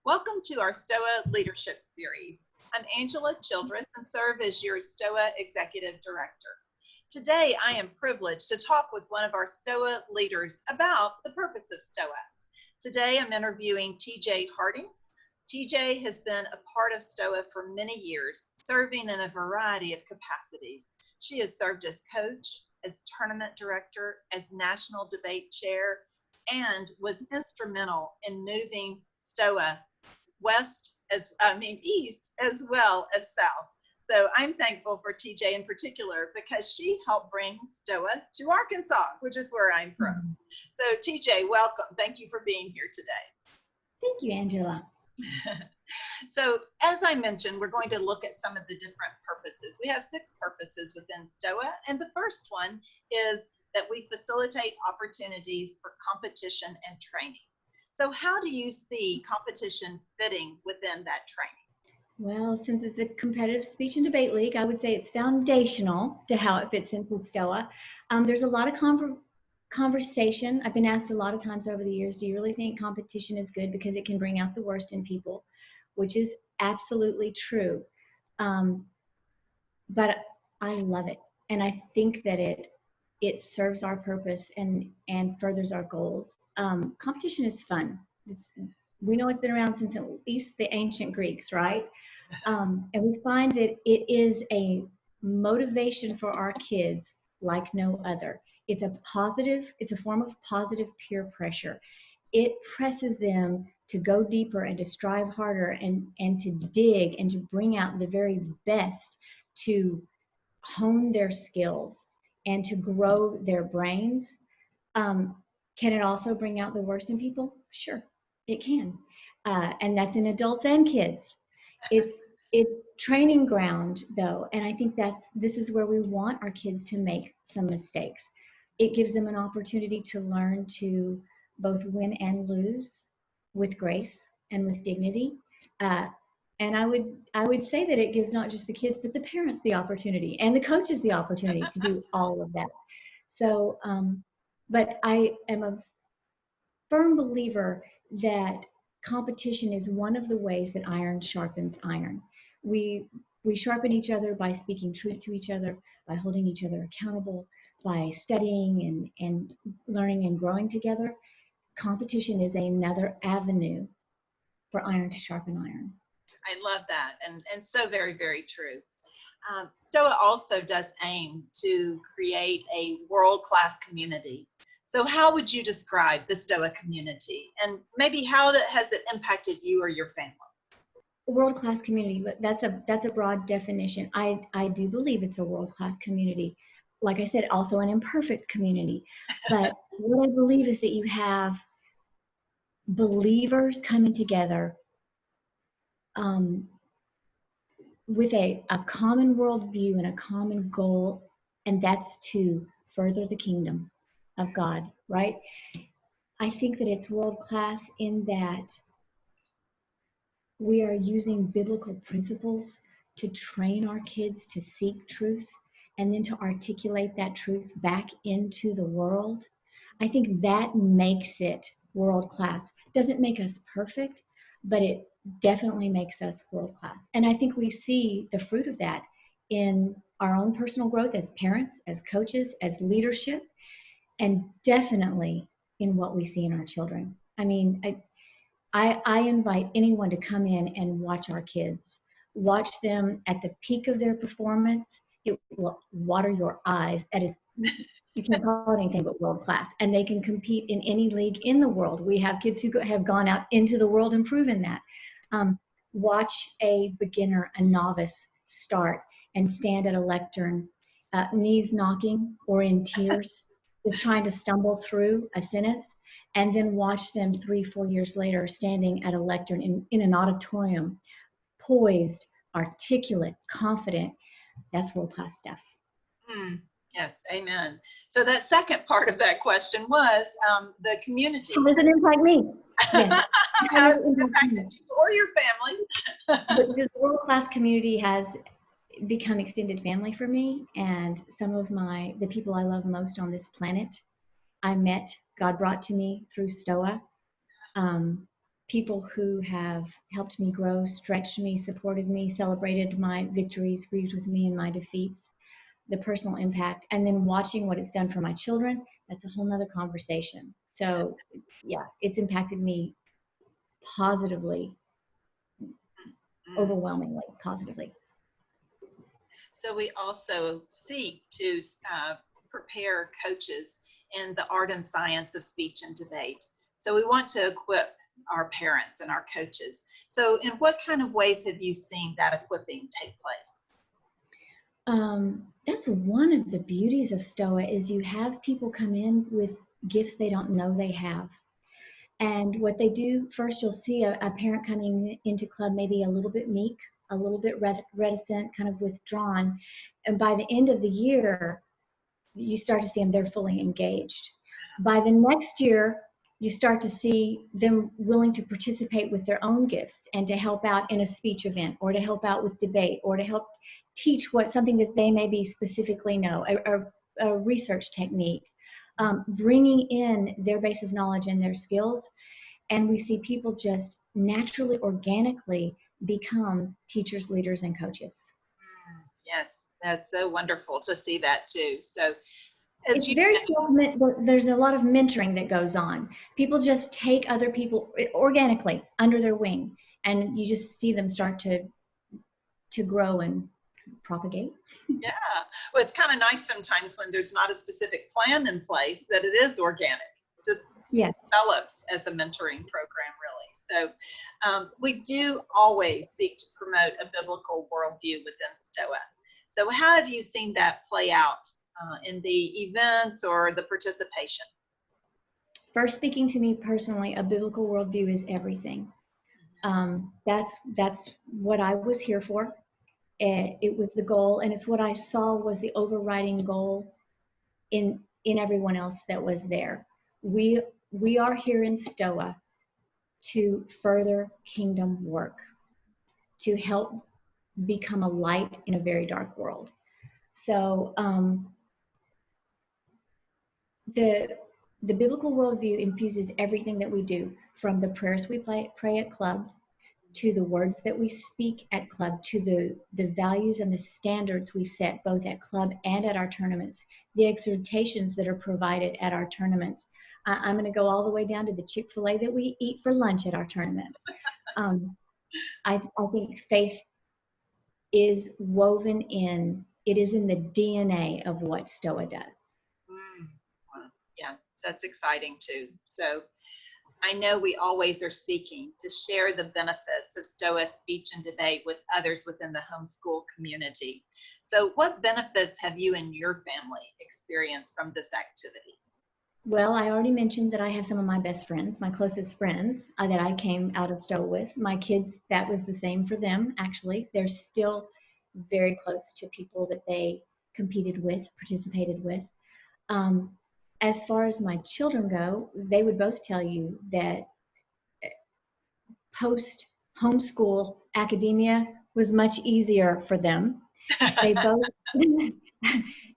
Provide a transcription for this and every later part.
Welcome to our STOA Leadership Series. I'm Angela Childress and serve as your STOA Executive Director. Today, I am privileged to talk with one of our STOA leaders about the purpose of STOA. Today, I'm interviewing TJ Harding. TJ has been a part of STOA for many years, serving in a variety of capacities. She has served as coach, as tournament director, as national debate chair, and was instrumental in moving STOA east as well as south. So I'm thankful for TJ in particular because she helped bring STOA to Arkansas, which is where I'm from. So TJ, welcome. Thank you for being here today. Thank you, Angela. So as I mentioned, we're going to look at some of the different purposes. We have 6 purposes within STOA, and the first one is that we facilitate opportunities for competition and training. So how do you see competition fitting within that training? Well, since it's a competitive speech and debate league, I would say it's foundational to how it fits into STOA. There's a lot of conversation. I've been asked a lot of times over the years, do you really think competition is good because it can bring out the worst in people? Which is absolutely true. But I love it. And I think that it serves our purpose and furthers our goals. Competition is fun. We know it's been around since at least the ancient Greeks, right? And we find that it is a motivation for our kids like no other. It's a form of positive peer pressure. It presses them to go deeper and to strive harder and to dig and to bring out the very best, to hone their skills and to grow their brains. Can it also bring out the worst in people? Sure, it can. And that's in adults and kids. It's training ground though, and I think this is where we want our kids to make some mistakes. It gives them an opportunity to learn to both win and lose with grace and with dignity. And I would say that it gives not just the kids, but the parents the opportunity and the coaches the opportunity to do all of that. So, but I am a firm believer that competition is one of the ways that iron sharpens iron. We sharpen each other by speaking truth to each other, by holding each other accountable, by studying and learning and growing together. Competition is another avenue for iron to sharpen iron. I love that, and so very, very true. STOA also does aim to create a world-class community. So how would you describe the STOA community, and maybe how has it impacted you or your family? World-class community, but that's a broad definition. I do believe it's a world-class community. Like I said, also an imperfect community. But what I believe is that you have believers coming together with a common worldview and a common goal, and that's to further the kingdom of God, right? I think that it's world-class in that we are using biblical principles to train our kids to seek truth and then to articulate that truth back into the world. I think that makes it world-class. Doesn't make us perfect, but it definitely makes us world-class. And I think we see the fruit of that in our own personal growth as parents, as coaches, as leadership, and definitely in what we see in our children. I mean, I invite anyone to come in and watch our kids. Watch them at the peak of their performance. It will water your eyes. That is, you can't call it anything but world class. And they can compete in any league in the world. We have kids who have gone out into the world and proven that. Watch a beginner, a novice start and stand at a lectern, knees knocking or in tears, just trying to stumble through a sentence, and then watch them 3-4 years later standing at a lectern in an auditorium, poised, articulate, confident. That's world-class stuff. Yes, amen. So that second part of that question was the community. How does it impact me? Yes. How does it impact you or your family? But the world-class community has become extended family for me, and some of the people I love most on this planet, God brought to me through STOA. people who have helped me grow, stretched me, supported me, celebrated my victories, grieved with me in my defeats, the personal impact, and then watching what it's done for my children, that's a whole nother conversation. So yeah, it's impacted me positively, overwhelmingly positively. So we also seek to prepare coaches in the art and science of speech and debate. So we want to equip our parents and our coaches. So in what kind of ways have you seen that equipping take place? That's one of the beauties of STOA is you have people come in with gifts they don't know they have. And what they do, first you'll see a parent coming into club maybe a little bit meek, a little bit reticent, kind of withdrawn. And by the end of the year, you start to see them, they're fully engaged. By the next year, you start to see them willing to participate with their own gifts and to help out in a speech event or to help out with debate or to help teach something that they maybe specifically know, a research technique, bringing in their base of knowledge and their skills. And we see people just naturally, organically become teachers, leaders, and coaches. Yes, that's so wonderful to see that too. So it's very there's a lot of mentoring that goes on. People just take other people organically under their wing, and you just see them start to grow and propagate. Yeah, well, it's kind of nice sometimes when there's not a specific plan in place that it is organic. Just develops as a mentoring program, really. So we do always seek to promote a biblical worldview within STOA. So how have you seen that play out in the events or the participation? First, speaking to me personally, a biblical worldview is everything. That's what I was here for. It was the goal, and it's what I saw was the overriding goal in everyone else that was there. We are here in STOA to further kingdom work, to help become a light in a very dark world. So the biblical worldview infuses everything that we do, from the prayers we pray at club, to the words that we speak at club, to the values and the standards we set both at club and at our tournaments, the exhortations that are provided at our tournaments. I'm going to go all the way down to the Chick-fil-A that we eat for lunch at our tournaments. I think faith is woven in, it is in the DNA of what STOA does. Yeah, that's exciting too. So I know we always are seeking to share the benefits of STOA speech and debate with others within the homeschool community. So what benefits have you and your family experienced from this activity? Well, I already mentioned that I have some of my best friends, my closest friends that I came out of STOA with. My kids, that was the same for them, actually. They're still very close to people that they competed with, participated with. As far as my children go, they would both tell you that post homeschool academia was much easier for them. They both,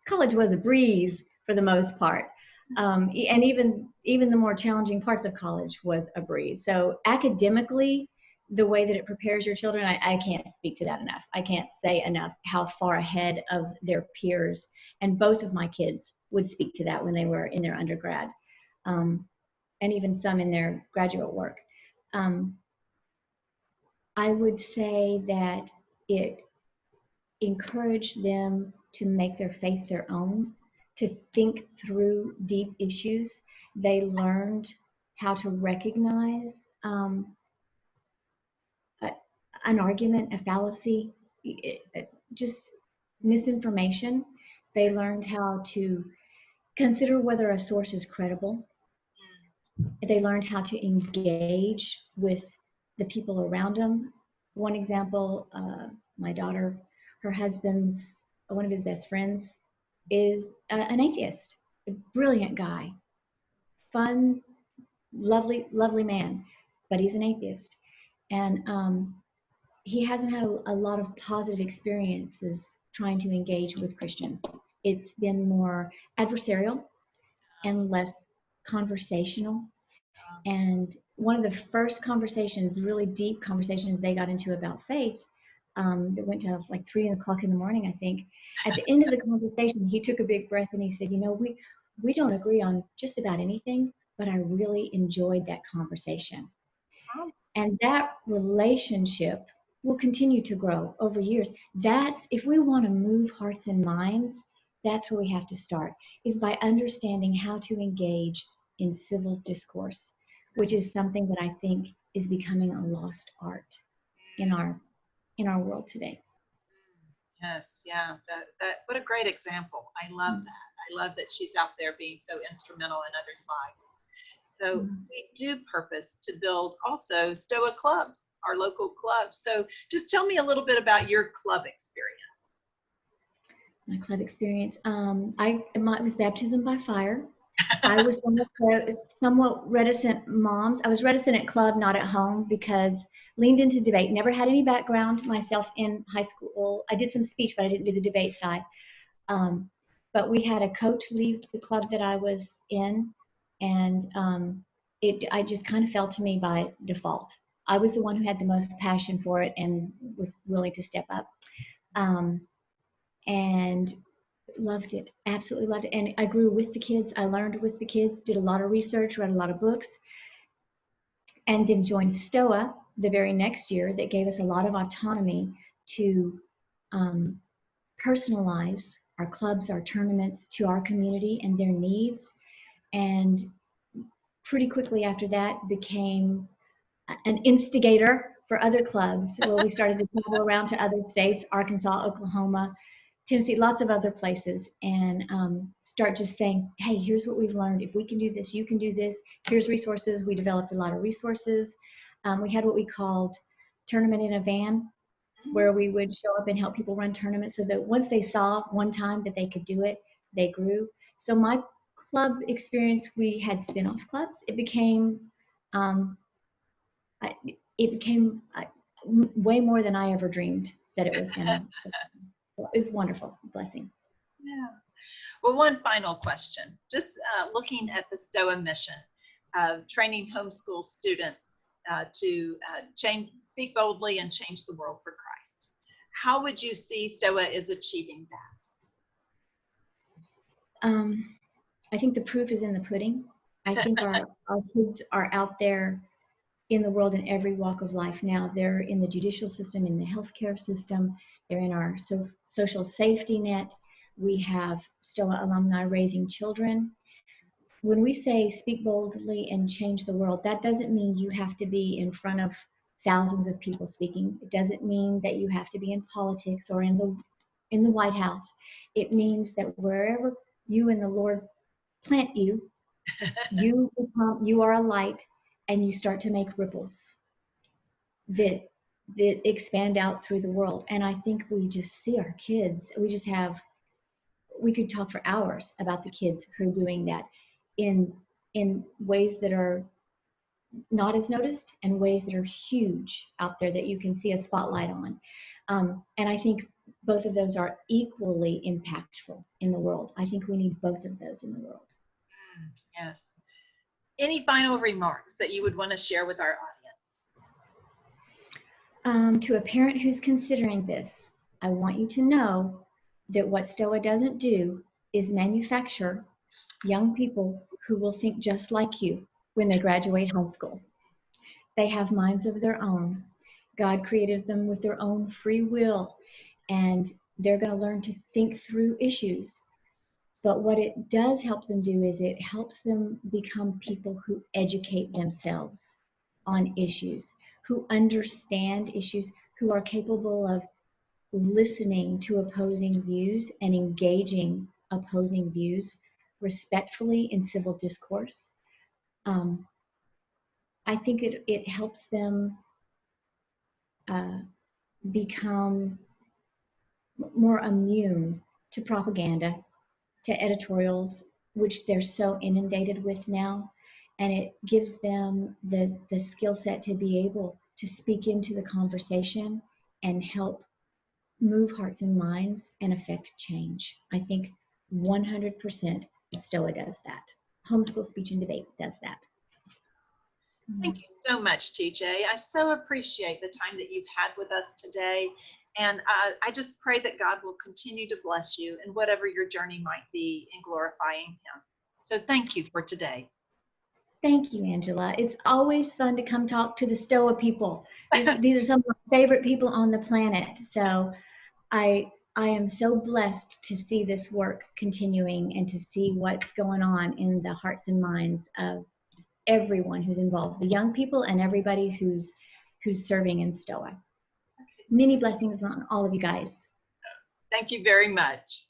college was a breeze for the most part. And even the more challenging parts of college was a breeze. So academically, the way that it prepares your children, I can't speak to that enough. I can't say enough how far ahead of their peers, and both of my kids would speak to that when they were in their undergrad, and even some in their graduate work. I would say that it encouraged them to make their faith their own, to think through deep issues. They learned how to recognize an argument, a fallacy, just misinformation. They learned how to consider whether a source is credible. They learned how to engage with the people around them. One example, my daughter, her husband's, one of his best friends is an atheist, a brilliant guy, fun, lovely, lovely man, but he's an atheist. And he hasn't had a lot of positive experiences trying to engage with Christians. It's been more adversarial and less conversational. And one of the first conversations, really deep conversations they got into about faith, that went to like 3 o'clock in the morning, I think. At the end of the conversation, he took a big breath and he said, you know, we don't agree on just about anything, but I really enjoyed that conversation. And that relationship will continue to grow over years. That's, if we want to move hearts and minds, that's where we have to start, is by understanding how to engage in civil discourse, which is something that I think is becoming a lost art in our world today. Yes, yeah, that what a great example. I love that. I love that she's out there being so instrumental in others' lives. So we do purpose to build also STOA clubs, our local clubs. So just tell me a little bit about your club experience. My club experience. It was baptism by fire. I was one of the somewhat reticent moms. I was reticent at club, not at home, because leaned into debate. Never had any background myself in high school. I did some speech, but I didn't do the debate side. But we had a coach leave the club that I was in, and I just kind of fell to me by default. I was the one who had the most passion for it and was willing to step up. And loved it, absolutely loved it. And I grew with the kids. I learned with the kids, did a lot of research, read a lot of books, and then joined STOA the very next year. That gave us a lot of autonomy to personalize our clubs, our tournaments to our community and their needs. And pretty quickly after that became an instigator for other clubs, where we started to travel around to other states, Arkansas, Oklahoma, Tennessee, lots of other places, and start just saying, hey, here's what we've learned. If we can do this, you can do this. Here's resources. We developed a lot of resources. We had what we called Tournament in a Van, where we would show up and help people run tournaments, so that once they saw one time that they could do it, they grew. So my club experience, we had spin-off clubs. It became way more than I ever dreamed that it was going to. It was wonderful, blessing. Yeah. Well, one final question. Just looking at the STOA mission of training homeschool students to speak boldly and change the world for Christ. How would you see STOA is achieving that? I think the proof is in the pudding. I think our kids are out there in the world in every walk of life now. They're in the judicial system, in the healthcare system. They're in our social safety net. We have STOA alumni raising children. When we say speak boldly and change the world, that doesn't mean you have to be in front of thousands of people speaking. It doesn't mean that you have to be in politics or in the White House. It means that wherever you and the Lord plant you, you are a light, and you start to make ripples that expand out through the world. And I think we just see our kids. We could talk for hours about the kids who are doing that in ways that are not as noticed and ways that are huge out there that you can see a spotlight on. And I think both of those are equally impactful in the world. I think we need both of those in the world. Yes. Any final remarks that you would want to share with our audience? To a parent who's considering this, I want you to know that what STOA doesn't do is manufacture young people who will think just like you when they graduate high school. They have minds of their own. God created them with their own free will, and they're going to learn to think through issues. But what it does help them do is it helps them become people who educate themselves on issues, who understand issues, who are capable of listening to opposing views and engaging opposing views respectfully in civil discourse. I think it helps them become more immune to propaganda, to editorials, which they're so inundated with now. And it gives them the skill set to be able to speak into the conversation and help move hearts and minds and affect change. I think 100% STOA does that. Homeschool Speech and Debate does that. Thank you so much, TJ. I so appreciate the time that you've had with us today. And I just pray that God will continue to bless you in whatever your journey might be in glorifying Him. So thank you for today. Thank you, Angela. It's always fun to come talk to the STOA people. These are some of my favorite people on the planet. So I am so blessed to see this work continuing and to see what's going on in the hearts and minds of everyone who's involved, the young people and everybody who's serving in STOA. Many blessings on all of you guys. Thank you very much.